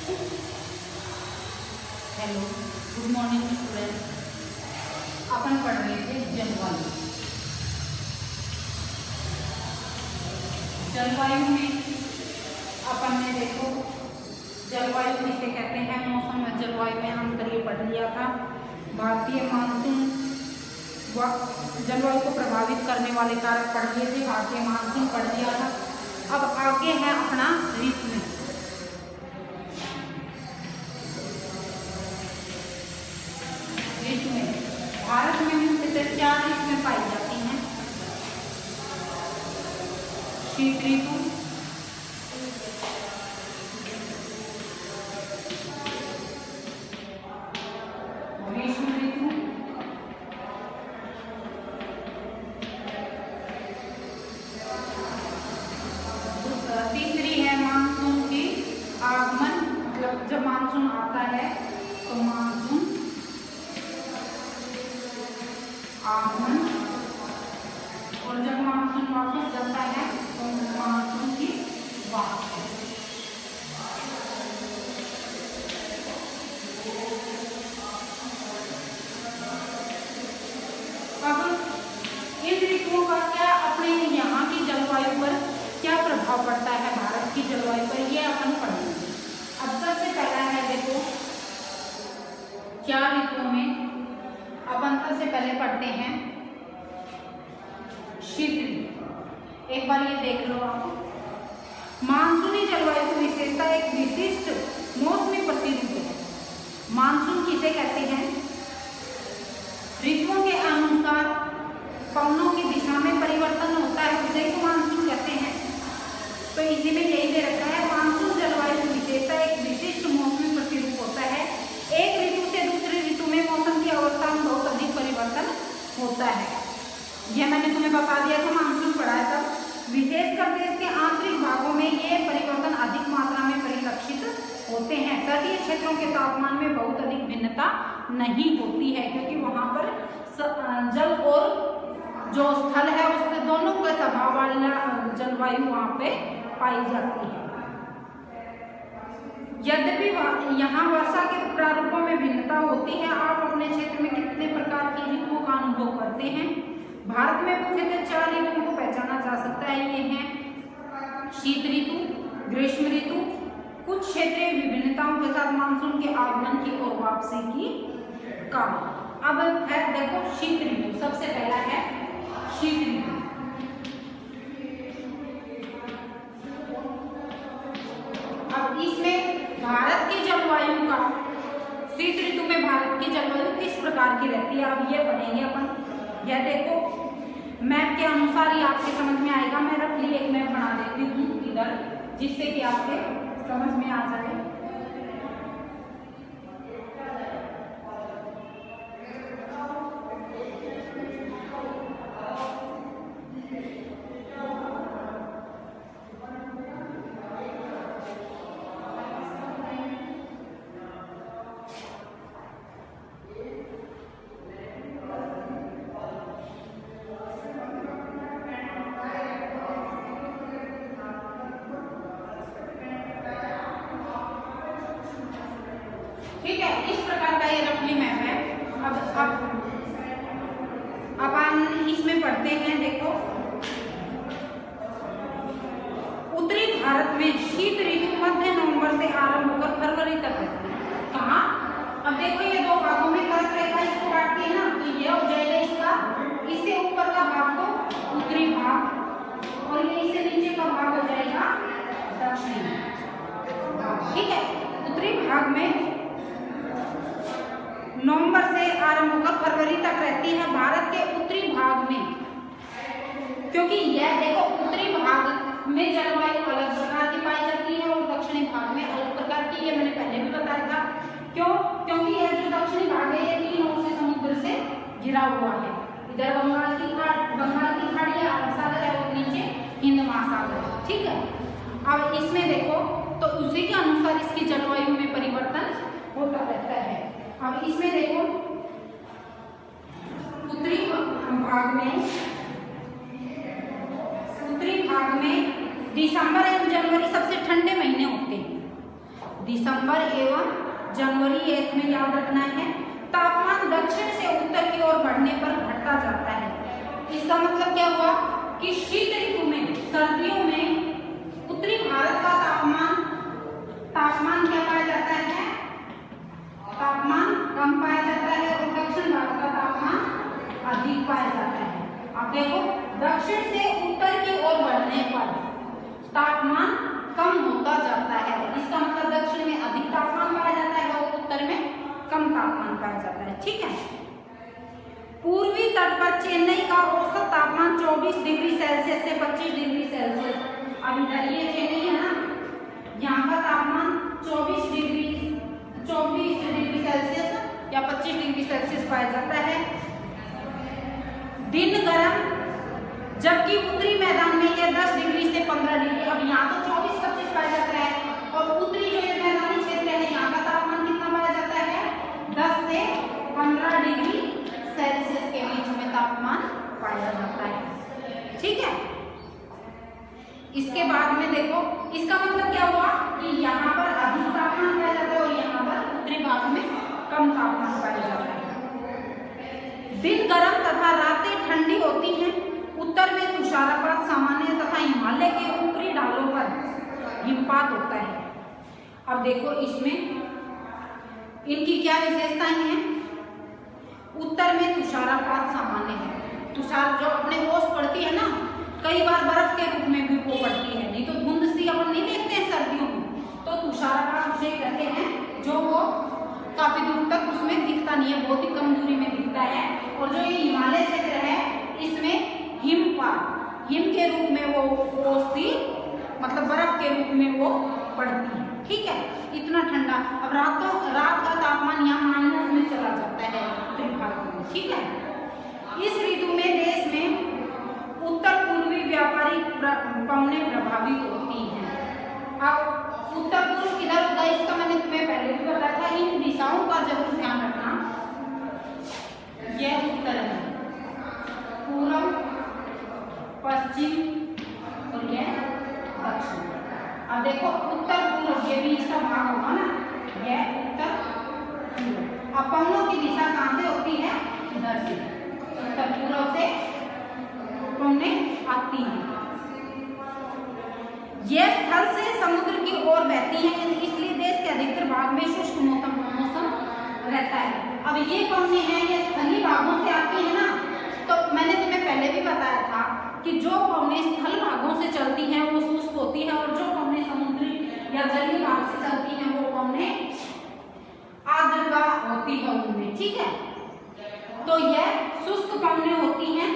Hello, good morning student. अपन पढ़ रहे थे जलवायु। जलवायु में अपन ने देखो जलवायु किसे कहते हैं, मौसम में जलवायु में हम कल पढ़ लिया था। भारतीय मानसून जलवायु को प्रभावित करने वाले कारक पढ़ लिए थे, भारतीय मानसून पढ़ लिया था। अब आगे है अपना ऋतु। भारत में मुख्यतः 4 ऋतुएं पाई जाती हैं। शीत ऋतु, ग्रीष्म ऋतु, तीसरी है मानसून की आगमन, मतलब जब मानसून आता है तो मानसून आगमन, और जब मानसून वापस जाता है तो मानसून की वापसी। अब इन ऋतुओं का क्या अपने यहाँ की जलवायु पर क्या प्रभाव पड़ता है, भारत की जलवायु पर, ये अपन पढ़ेंगे। अब सबसे पहला है देखो 4 ऋतुओं में अपन सबसे पहले पढ़ते हैं शीत ऋतु। एक बार ये देख लो आप। मानसूनी जलवायु की विशेषता एक विशिष्ट मौसमी प्रतिरूप है। मानसून किसे कहते हैं? ऋतुओं के अनुसार पवनों की दिशा में परिवर्तन होता है, उसे तो मानसून कहते हैं। तो इसी में यही दे रखा है, मानसून जलवायु की विशेषता एक विशिष्ट मौसमी प्रतिरूप होता है। एक ऋतु से दूसरे ऋतु में मौसम की अवस्था में बहुत अधिक परिवर्तन होता है। यह मैंने तुम्हें बता दिया था, मानसून पढ़ाया था। विशेषकर देश के आंतरिक भागों में ये परिवर्तन अधिक मात्रा में परिलक्षित होते हैं। तटीय क्षेत्रों के तापमान में बहुत अधिक भिन्नता नहीं होती है, क्योंकि वहां पर जल और जो स्थल है उसके दोनों के स्वभाव वाला जलवायु वहां पे पाई जाती है। यद्यपि यहाँ वर्षा के प्रारूपों में भिन्नता होती है। आप अपने क्षेत्र में कितने प्रकार की ऋतुओं का अनुभव करते हैं? भारत में मुख्यतः 4 ऋतुओं को पहचाना जा सकता है। ये हैं शीत ऋतु, ग्रीष्म ऋतु, कुछ क्षेत्रीय विभिन्नताओं के साथ मानसून के आगमन की और वापसी की काम। अब है देखो शीत ऋतु। सबसे पहला है शीत ऋतु। अब इसमें भारत की जलवायु का, शीत ऋतु में भारत की जलवायु किस प्रकार की रहती है, अब ये पढ़ेंगे अपन। यह देखो मैप के अनुसार ही आपके समझ में आएगा। मैं रफली एक मैप बना देती हूँ इधर, जिससे कि आपके समझ में आ जाए। ठीक है, इस प्रकार का ये रफली मैप है। अब अपन इसमें पढ़ते हैं। देखो उत्तरी भारत में शीत ऋतु मध्य नवंबर से आरंभ होकर फरवरी तक रहती है। कहाँ? अब देखो ये 2 भागों में कर्क रेखा इसको काटती है ना, तो ये हो जाएगा इसका, इससे ऊपर का भाग को उत्तरी भाग, और ये इससे नीचे का भाग हो जाएगा दक्षिणी। ठीक है, उत्तरी भाग में नवंबर से आरंभ होकर फरवरी तक रहती है। भारत के उत्तरी भाग में, क्योंकि यह देखो उत्तरी भाग में जलवायु अलग प्रकार की पाई जाती है और दक्षिणी भाग में अलग प्रकार की, ये मैंने पहले भी बताया था। क्यों? क्योंकि यह जो दक्षिणी भाग है ये 3 ओर से समुद्र से घिरा हुआ है। इधर बंगाल की खाड़ी है, अरब सागर है, और नीचे हिंद महासागर है। ठीक है, अब इसमें देखो तो उसी के अनुसार इसकी जलवायु में परिवर्तन होता रहता है। अब इसमें देखो उत्तरी भाग में दिसंबर एवं जनवरी सबसे ठंडे महीने होते हैं। दिसंबर एवं जनवरी एक में याद रखना है। तापमान दक्षिण से उत्तर की ओर बढ़ने पर घटता जाता है। इसका मतलब क्या हुआ कि शीत ऋतु में, सर्दियों में उत्तरी भारत का तापमान क्या पाया जाता है, तापमान कम पाया जाता है और दक्षिण भारत का तापमान अधिक पाया जाता है। अब देखो, दक्षिण से उत्तर की ओर बढ़ने पर तापमान कम होता जाता है। इसका मतलब दक्षिण में अधिक तापमान पाया जाता है और उत्तर में कम तापमान पाया जाता है। ठीक है। पूर्वी तट पर चेन्नई का औसत तापमान 24 डिग्री सेल्सियस से 25 डिग्री सेल्सियस, अब इधर ये चेन्नई है ना, यहाँ का तापमान 24 डिग्री सेल्सियस या 25 डिग्री सेल्सियस पाया जाता है। दिन गर्म, जबकि उत्तरी मैदान में यह 10 डिग्री से 15 डिग्री, अब यहाँ तो 24-25 पाया जाता है और उत्तरी जो ये मैदानी क्षेत्र है यहाँ का तापमान कितना पाया जाता है, 10 से 15 डिग्री सेल्सियस के बीच में तापमान पाया जाता है। ठीक है। इसके बाद में देखो, इसका मतलब क्या हुआ कि यहाँ पर अधिक तापमान पाया जाता है और यहाँ पर उत्तरी भाग में कम तापमान पाया जाता है। दिन गर्म तथा रातें ठंडी होती हैं। उत्तर में तुषारपात सामान्य तथा हिमालय के ऊपरी ढालों पर हिमपात होता है। अब देखो, इसमें इनकी क्या विशेषताएं हैं। उत्तर में तुषारपात सामान्य है। तुषार जो अपने ओस पड़ती है ना, कई बार बर्फ के रूप में भी वो पड़ती है, नहीं तो धुंध सी अपन नहीं देखते हैं सर्दियों में, तो तुषारपात उसे कहते हैं जो वो काफी दूर तक उसमें दिखता नहीं है, बहुत ही कम दूरी में दिखता है। और जो ये हिमालय क्षेत्र है इसमें हिमपात, हिम के रूप में वो ओसी मतलब बर्फ के रूप में वो पड़ती है। ठीक है, इतना ठंडा। अब रात का तापमान यहाँ माइनस में चला जाता है उत्तरी भारत में। ठीक है। इस ऋतु में देश में उत्तर पूर्वी व्यापारिक पवनें प्रभावित होती हैं। अब उत्तर पूर्व किधर होता है इसका मैंने तुम्हें पहले भी बताया था। इन दिशाओं का जरूर ध्यान रखना। यह उत्तर है, पूर्व, पश्चिम और यह दक्षिण। अब देखो, उत्तर पूर्व ये बीच का भाग होगा ना, यह उत्तर पूर्व। अब पवनों की दिशा कहाँ से होती है, इधर से, उत्तर पूर्व से पवनें आती हैं। यह स्थल से समुद्र की ओर बहती हैं, इसलिए देश के अधिकतर भाग में शुष्क मौसम रहता है। अब ये पवनें हैं, ये स्थलीय भागों से आती है ना, तो मैंने तुम्हें पहले भी बताया था कि जो पवनें स्थल भागों से चलती हैं वो शुष्क होती है और जो पवनें समुद्री या जलीय भाग से चलती हैं वो पवनें आर्द्रता होती है उनमें। ठीक है। तो यह शुष्क पवनें होती हैं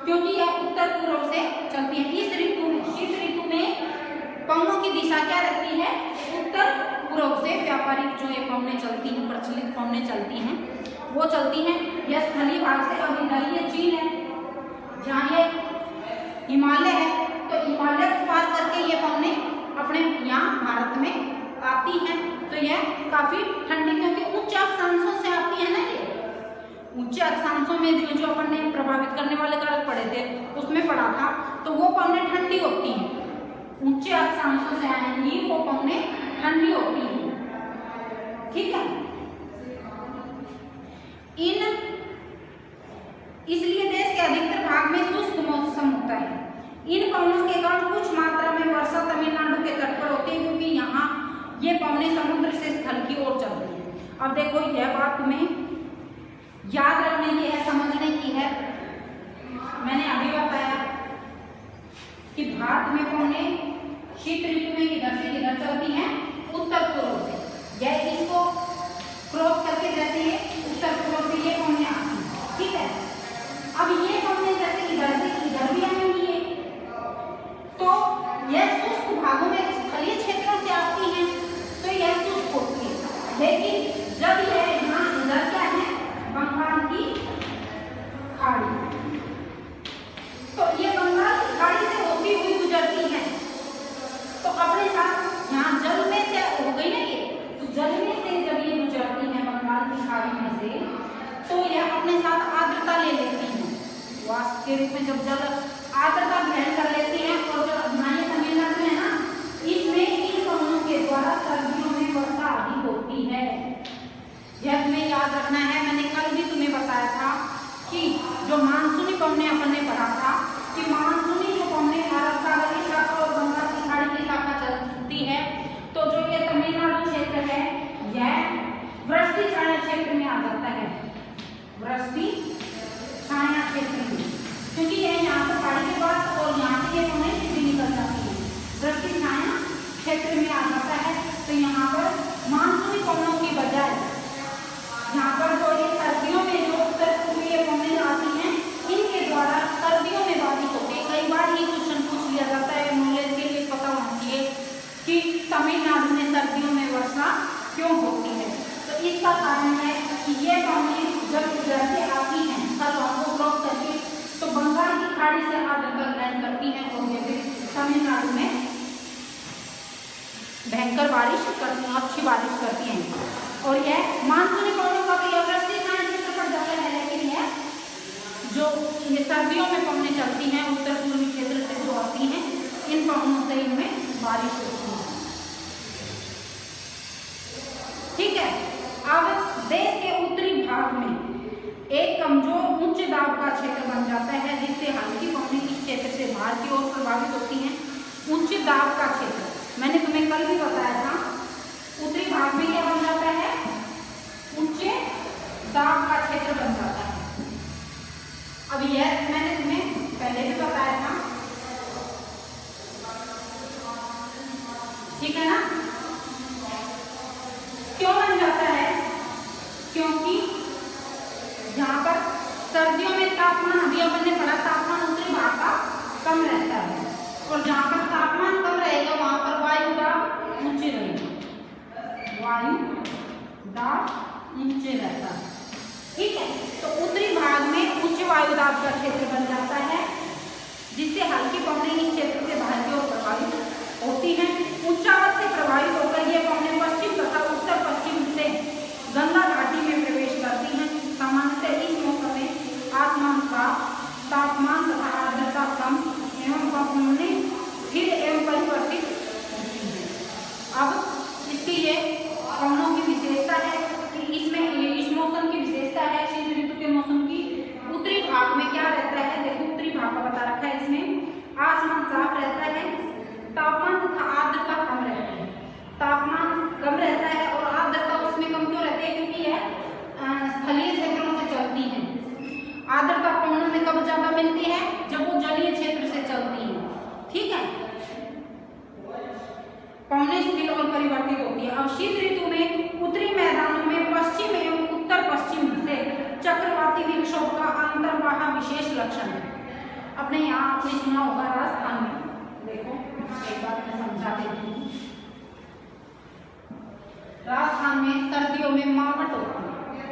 क्योंकि यह उत्तर पूर्व से चलती है। इस ऋतु में, शीत ऋतु में पवनों की दिशा क्या रहती है, उत्तर पूर्व से। व्यापारिक जो ये पवनें चलती हैं, प्रचलित पवनें चलती हैं, वो चलती हैं। यह स्थलीय भाग से, अब इधर ये चीन है जहाँ ये हिमालय है, तो हिमालय को पार करके ये पवनें अपने यहाँ भारत में आती हैं। तो यह काफी ठंडी, क्योंकि उच्च अक्षांशों से आती है ना, ये उच्च अक्षांशों में जो अपन ने प्रभावित करने वाले कारक पढ़े थे उसमें पढ़ा था, तो वो पवनें ठंडी होती हैं। ऊंचे अक्षांशों से आएंगी वो पवनें ठंडी होती हैं। ठीक है। इसलिए देश के अधिकतर भाग में शुष्क मौसम होता है। इन पवनों के कारण कुछ मात्रा में वर्षा तमिलनाडु के तट पर होती है, क्योंकि यहाँ ये पवनें समुद्र से स्थल की ओर चलती हैं। अब देखो, यह बात तुम्हें याद रखने की है, समझने की है। मैंने अभी बताया कि भारत में पवनें शीत ऋतु में किधर से किधर चलती हैं, उत्तर पूर्व से। यह इसको क्रॉस करके जैसे ये उत्तर पूर्व से ये पवनें आती हैं। ठीक है। अब ये पवनें जैसे इधर से इधर भी आएंगी, तो यह शुष्क भागों में स्थलीय क्षेत्रों से आती हैं, तो यह शुष्क होती है। लेकिन जब यह यहाँ इधर क्या है, बंगाल की खाड़ी, तो ये बंगाल की खाड़ी से होती हुई गुजरती है, तो अपने साथ यहाँ जल में से हो गई ना ये, तो जल में से जब ये गुजरती है बंगाल की खाड़ी में से, तो यह अपने साथ आर्द्रता ले लेती है। वाष्प के रूप में जब जल आर्द्रता ग्रहण कर लेती है, और जो तमिलनाडु है ना, इसमें इन पवनों के द्वारा सर्दियों याद रखना है। मैंने कल भी तुम्हें बताया था कि जो मानसूनी पवने अपन ने पढ़ा था कि मानसूनी जो पवने अरब सागर की शाखा और बंगाल की खाड़ी की शाखा चलती है, तो जो ये तमिलनाडु क्षेत्र है यह वृष्टि छाया क्षेत्र में आ जाता है, वृष्टि छाया क्षेत्र में, क्योंकि यह यहाँ पर पहाड़ी के पास और यहाँ से ये पवने सीधी निकल जाती है, वृष्टि छाया क्षेत्र में आ जाता है। तो यहाँ पर मानसूनी पवनों की बजाय यहाँ पर जो ये सर्दियों में जो उत्तर पूर्वीय पवने आती हैं, इनके द्वारा सर्दियों में बारिश होती है। कई बार ये क्वेश्चन पूछ लिया जाता है, नॉलेज के लिए पता होना चाहिए कि तमिलनाडु में सर्दियों में वर्षा क्यों होती है। तो इसका कारण है कि ये पवने जब इधर से आती हैं सर्वांग को क्रॉस करके, तो बंगाल की खाड़ी से आकर लैंड करती हैं और ये फिर तमिलनाडु में भयंकर बारिश करती हैं, अच्छी बारिश करती हैं। और यह मानसूनी पवनों का तो यह वृष्टि छाया क्षेत्र पर जाता है, लेकिन यह जो ये सर्दियों में पवनें चलती हैं उत्तर पूर्वी क्षेत्र से जो आती हैं, इन पवनों से इनमें बारिश होती है। ठीक है, अब देश के उत्तरी भाग में एक कमजोर उच्च दाब का क्षेत्र बन जाता है, जिससे हल्की पवनें इस क्षेत्र से बाहर की ओर प्रभावित होती हैं। उच्च दाब का क्षेत्र मैंने तुम्हें कल भी बताया था, उत्तरी भाग में क्या बन जाता है, उच्च दाब का क्षेत्र बन जाता है। अब यह मैंने तुम्हें पहले भी बताया था, ठीक है ना। क्यों बन जाता है, क्योंकि यहाँ पर सर्दियों में तापमान, अभी अपन ने पढ़ा, तापमान उत्तरी भाग का कम रहता है, और जहाँ पर तापमान कम रहेगा वहां पर वायु दाब ऊंचे रहेगा, वायु दाब ऊंचे रहता है। ठीक है, तो उत्तरी भाग में उच्च वायु दाब का क्षेत्र बन जाता है, जिससे हल्की पवनें इस क्षेत्र से बाहर की ओर प्रभावित होती हैं। उच्चावत से प्रभावित होकर ये पवनें पश्चिम तथा उत्तर पश्चिम से गंगा घाटी में प्रवेश करती हैं। सामान्यतः इस मौसम में आसमान साफ, तापमान तथा आर्द्रता कम एवं पवनें स्थिर एवं परिवर्तित होती हैं। अब इसकी ये पवनों की विशेषता है कि इसमें इस मौसम की विशेषता है, शीत ऋतु के मौसम की। उत्तरी भाग में क्या रहता है, देखो उत्तरी भाग का बता रखा है इसमें, आसमान साफ रहता है, तापमान तथा आर्द्रता कम रहती है। तापमान कम रहता है और आर्द्रता उसमें कम क्यों रहती है, क्योंकि यह स्थलीय क्षेत्रों से चलती है। आर्द्रता पवनों में कब ज्यादा मिलती है, जब वो जलीय क्षेत्र से चलती है। ठीक है, पवनें स्थिर और परिवर्तित होती है। अब शीत ऋतु में उत्तरी मैदानों में पश्चिम एवं उत्तर पश्चिम से चक्रवाती विक्षोभ का अंतर्वाह विशेष लक्षण है। अपने यहाँ आपने सुना होगा राजस्थान में, देखो एक बार मैं समझा देती हूँ। राजस्थान में सर्दियों में मावट होती है,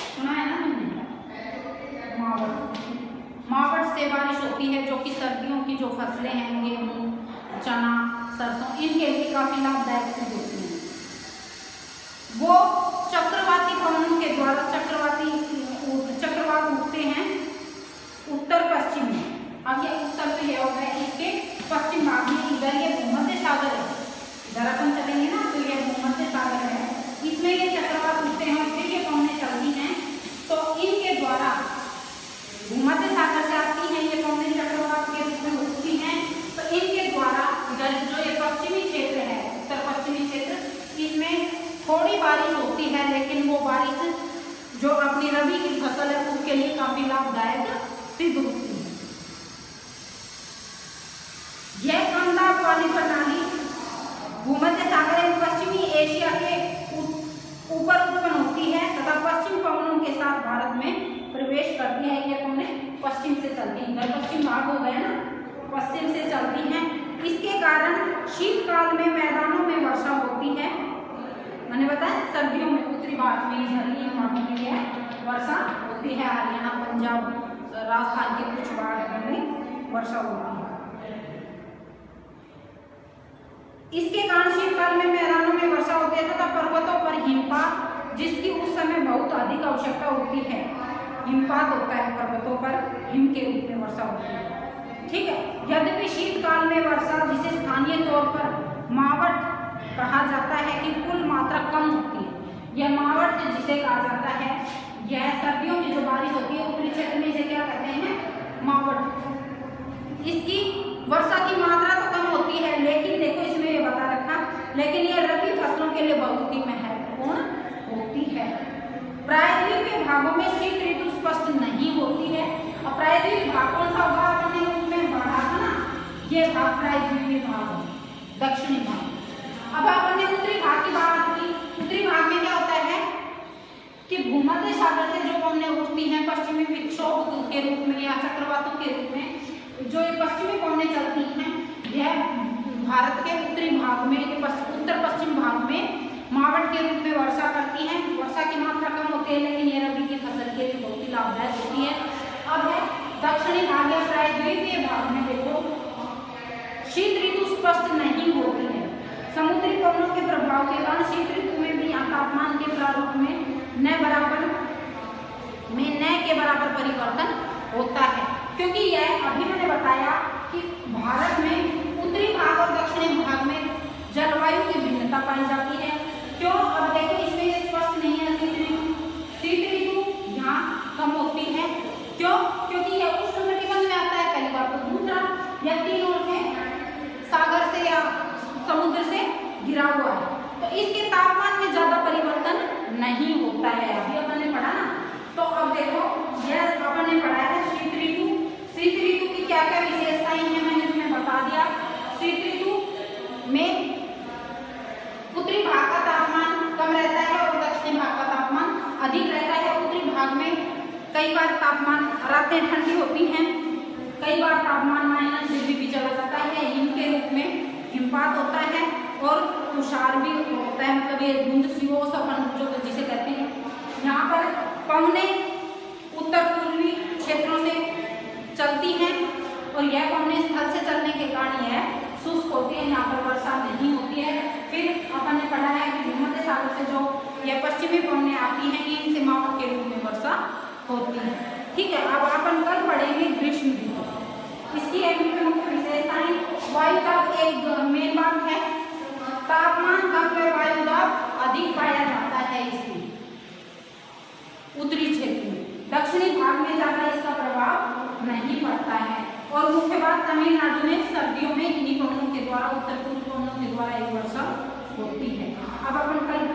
सुना है ना तुमने, मावट। मावट से बारिश होती है, जो कि सर्दियों की जो फसलें हैं, गेहूं, चना, सरसों, इनके लिए काफी लाभदायक सिद्ध होती हैं। वो चक्रवाती पवनों के द्वारा चक्रवात उठते हैं उत्तर पश्चिम में। अब ये उत्तर से ये होगा, इसके पश्चिम भाग में इधर ये भूमध्य सागर है, इधर अपन चलेंगे ना तो ये भूमध्य सागर है, इसमें ये चक्रवात उठते हैं और फिर ये पवनें चलती हैं। तो इनके द्वारा भूमध्य सागर से आती हैं ये पवनें, चक्रवात के रूप में उठती हैं। तो इनके द्वारा इधर जो ये पश्चिमी क्षेत्र है, उत्तर पश्चिमी क्षेत्र, इसमें थोड़ी बारिश होती है, लेकिन वो बारिश जो अपनी रबी की फसल है उसके लिए काफी लाभदायक सिद्ध होती है। यह कम दाब वाली प्रणाली भूमध्य सागर एवं पश्चिमी एशिया के ऊपर उत्पन्न होती है तथा पश्चिम पवनों के साथ भारत में प्रवेश करती है। ये पवनें पश्चिम से चलती हैं, इधर पश्चिम भाग हो गया ना, पश्चिम से चलती हैं। इसके कारण शीतकाल में मैदानों में वर्षा होती है। मैंने बताया सर्दियों में उत्तरी भाग में इधर भागों में वर्षा होती है, हरियाणा, पंजाब, राजस्थान के कुछ भागों में वर्षा होती है। इसके कारण शीतकाल में मैदानों में वर्षा होती है तथा पर्वतों पर हिमपात, जिसकी उस समय बहुत अधिक आवश्यकता होती है, हिमपात होता है पर्वतों पर, हिम के रूप में वर्षा होती है। ठीक है, यद्यपि शीतकाल में वर्षा, जिसे स्थानीय तौर पर मावट कहा जाता है, कि कुल मात्रा कम होती है। यह मावट जिसे कहा जाता है, यह सर्दियों में जो बारिश होती है ऊपरी क्षेत्र में इसे क्या कहते हैं, मावट। इसकी वर्षा की मात्रा तो कम होती है, लेकिन देखो इसमें ये बता रखा, लेकिन यह रबी फसलों के लिए बहुत ही महत्वपूर्ण होती है। प्रायद्वीपीय भागों में शीत ऋतु स्पष्ट नहीं होती है। और प्रायद्वीपीय भाग कौन सा भाग हमने उसमें पढ़ा था ना, ये भाग प्रायद्वीपीय भाग, दक्षिणी भाग। अब आपने उत्तरी भाग की बात की। उत्तरी भाग में क्या होता है कि भूमध्य सागर से जो पवनें उठती हैं पश्चिमी विक्षोभ के रूप में या चक्रवातों के रूप में, जो ये पश्चिमी पवनें चलती हैं, यह भारत के उत्तरी भाग में, उत्तर पश्चिम भाग में मावट के रूप में वर्षा करती हैं। वर्षा की मात्रा कम होती है, लेकिन ये रबी की फसल के लिए बहुत ही लाभदायक होती है। अब है दक्षिणी भाग या प्रायद्वीपीय भाग में देखो शीत ऋतु स्पष्ट नहीं होती है। समुद्री पवनों के प्रभाव के कारण शीत ऋतु में भी यहाँ तापमान के प्रारूप में न के बराबर परिवर्तन होता है, क्योंकि यह अभी मैंने बताया कि भारत में उत्तरी भाग और दक्षिणी भाग में जलवायु की भिन्नता पाई जाती है। क्यों? अब देखिए इसमें स्पष्ट नहीं है, शीत ऋतु यहाँ कम होती है। क्यों? क्योंकि यह उष्णकटिबंध में आता है, पहली बात तो। दूसरा, यह तीन ओर से सागर से या समुद्र से घिरा हुआ है, तो इसके तापमान में ज्यादा परिवर्तन नहीं होता है। अभी अपन ने पढ़ा ना, तो अब देखो यह अपन ने पढ़ा है शीत ऋतु। शीत ऋतु की क्या क्या विशेषताएं हैं मैंने तुम्हें बता दिया। शीत ऋतु में उत्तरी भाग का तापमान कम रहता है और दक्षिणी भाग का तापमान अधिक रहता है। उत्तरी भाग में कई बार तापमान, रातें ठंडी होती हैं, कई बार तापमान माइनस डिग्री भी चला जाता है, हिम के रूप में हिमपात होता है और तुषार भी होता है, मतलब ये धुंध सी वो सब जो जिसे कहते हैं। यहाँ पर पवनें उत्तर पूर्वी क्षेत्रों से चलती हैं और यह पवनें स्थल से चलने के कारण यह शुष्क होती है, यहाँ पर वर्षा नहीं होती है। फिर अपन ने पढ़ा है कि भूमध्य सागर से जो यह पश्चिमी पवनें आती हैं, इनसे मावट के रूप में वर्षा होती है। ठीक है, अब अपन कल पढ़ेंगे ग्रीष्म ऋतु। इसकी एक मुख्य विशेषताएं, वायु दाब एक मेन बात है, तापमान कम में वायु दाब अधिक पाया जाता है इसमें उत्तरी क्षेत्र में। दक्षिणी भाग में ज्यादा इसका प्रभाव नहीं पड़ता है। और मुख्य बात, तमिलनाडु में सर्दियों में इन्हीं पवनों के द्वारा, उत्तर पूर्व पवनों के द्वारा एक वर्षा होती है। अब अपन कल